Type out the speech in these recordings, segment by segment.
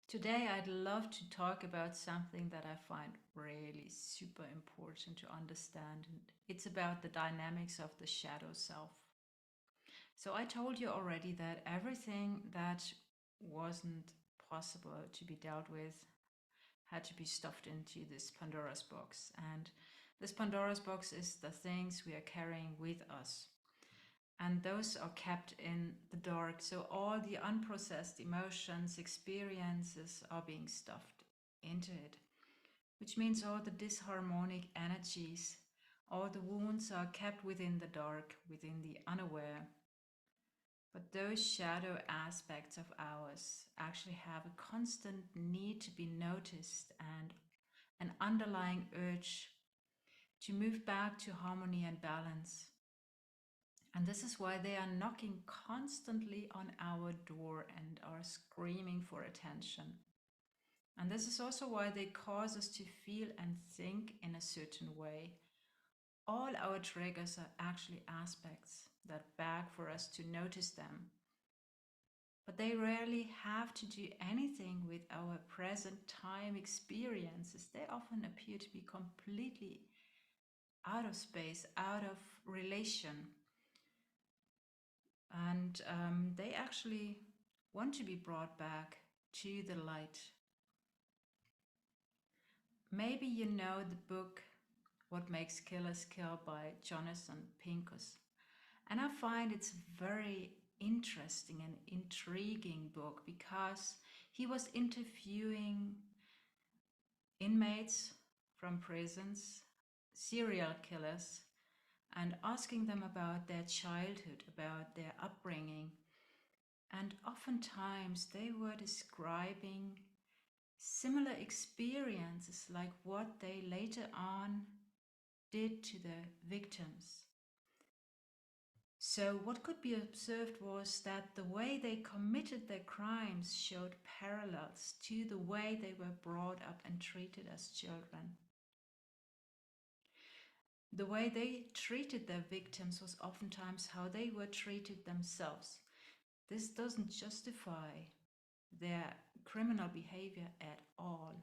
Today, I'd love to talk about something that I find really super important to understand. And it's about the dynamics of the shadow self. So, I told you already that everything that wasn't possible to be dealt with had to be stuffed into this Pandora's box. And this Pandora's box is the things we are carrying with us. And those are kept in the dark. So all the unprocessed emotions, experiences are being stuffed into it, which means all the disharmonic energies, all the wounds are kept within the dark, within the unaware. But those shadow aspects of ours actually have a constant need to be noticed and an underlying urge to move back to harmony and balance. And this is why they are knocking constantly on our door and are screaming for attention. And this is also why they cause us to feel and think in a certain way. All our triggers are actually aspects that beg for us to notice them. But they rarely have to do anything with our present time experiences. They often appear to be completely out of space, out of relation. And they actually want to be brought back to the light. Maybe you know the book What Makes Killers Kill by Jonathan Pinkus. And I find it's a very interesting and intriguing book because he was interviewing inmates from prisons, serial killers, and asking them about their childhood, about their upbringing. And oftentimes they were describing similar experiences like what they later on did to the victims. So, what could be observed was that the way they committed their crimes showed parallels to the way they were brought up and treated as children. The way they treated their victims was oftentimes how they were treated themselves. This doesn't justify their criminal behavior at all,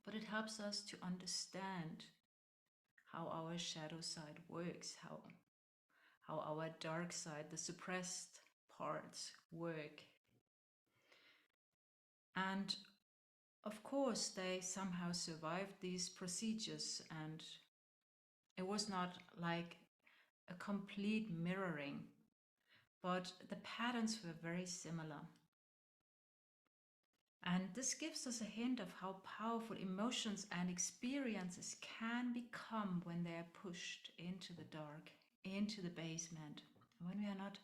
but it helps us to understand how our shadow side works, how our dark side, the suppressed parts, work. And of course, they somehow survived these procedures, and it was not like a complete mirroring, but the patterns were very similar. And this gives us a hint of how powerful emotions and experiences can become when they are pushed into the dark, into the basement, when we are not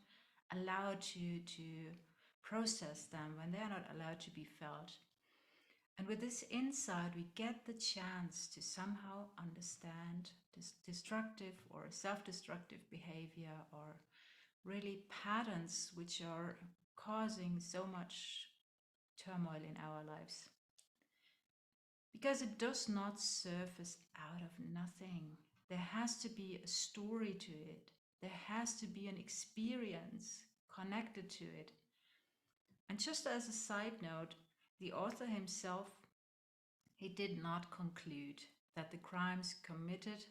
allowed to process them, when they are not allowed to be felt. And with this insight, we get the chance to somehow understand this destructive or self destructive behavior or really patterns which are causing so much turmoil in our lives. Because it does not surface out of nothing. There has to be a story to it, there has to be an experience connected to it. And just as a side note, the author himself, he did not conclude that the crimes committed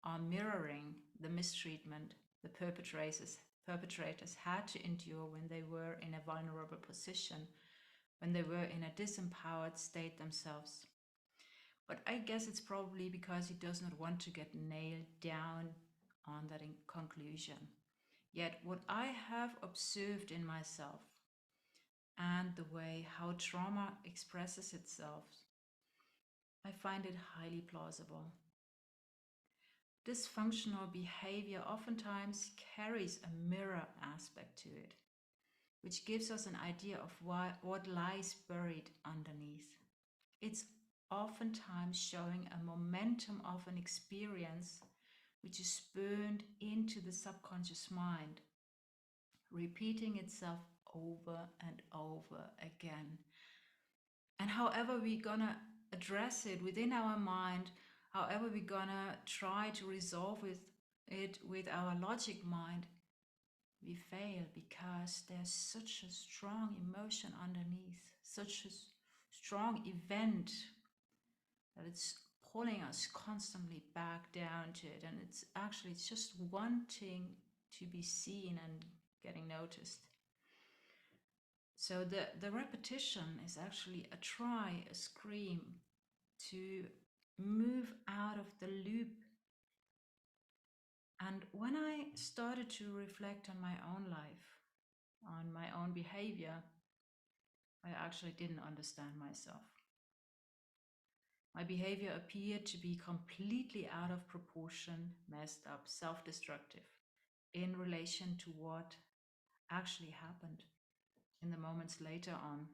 are mirroring the mistreatment the perpetrators had to endure when they were in a vulnerable position, when they were in a disempowered state themselves. But I guess it's probably because he does not want to get nailed down on that conclusion. Yet, what I have observed in myself and the way how trauma expresses itself, I find it highly plausible. Dysfunctional behavior oftentimes carries a mirror aspect to it, which gives us an idea of what lies buried underneath. It's oftentimes showing a momentum of an experience which is burned into the subconscious mind, repeating itself over and over again. And however we're gonna address it within our mind, however we're gonna try to resolve it with our logic mind, we fail because there's such a strong emotion underneath, such a strong event that it's pulling us constantly back down to it. And it's just wanting to be seen and getting noticed. So the repetition is actually a try, a scream to move out of the loop. And when I started to reflect on my own life, on my own behavior, I actually didn't understand myself. My behavior appeared to be completely out of proportion, messed up, self destructive in relation to what actually happened in the moments later on.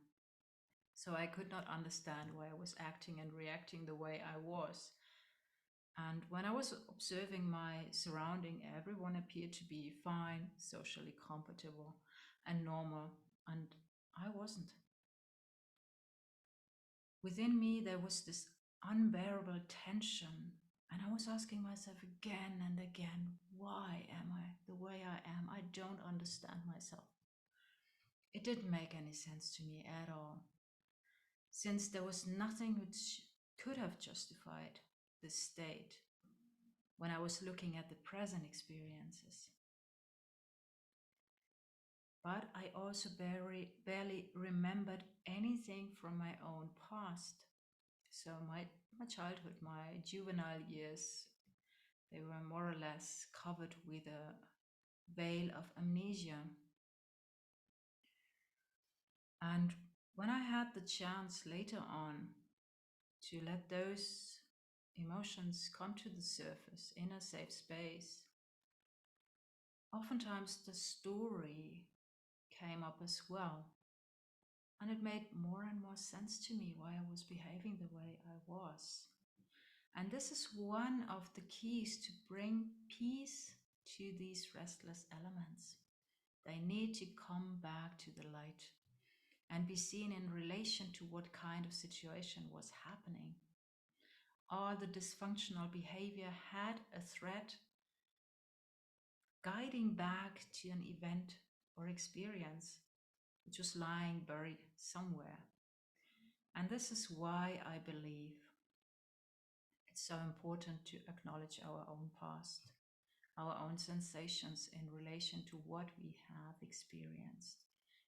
So I could not understand why I was acting and reacting the way I was. And when I was observing my surrounding, everyone appeared to be fine, socially compatible, and normal, and I wasn't. Within me, there was this unbearable tension, and I was asking myself again and again, why am I the way I am? I don't understand myself. It didn't make any sense to me at all, since there was nothing which could have justified this state when I was looking at the present experiences. But I also barely remembered anything from my own past. So my childhood, my juvenile years, they were more or less covered with a veil of amnesia. And when I had the chance later on to let those emotions come to the surface in a safe space, oftentimes the story came up as well. And it made more and more sense to me why I was behaving the way I was. And this is one of the keys to bring peace to these restless elements. They need to come back to the light and be seen in relation to what kind of situation was happening. Or the dysfunctional behavior had a threat guiding back to an event or experience which was lying buried somewhere. And this is why I believe it's so important to acknowledge our own past, our own sensations in relation to what we have experienced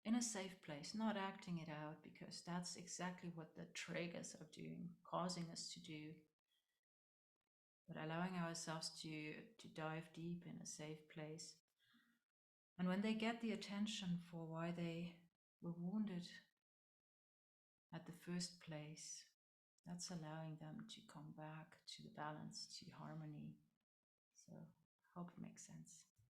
in a safe place, not acting it out, because that's exactly what the triggers are doing, causing us to do, but allowing ourselves to dive deep in a safe place. And when they get the attention for why they were wounded at the first place, that's allowing them to come back to the balance, to harmony. So, hope it makes sense.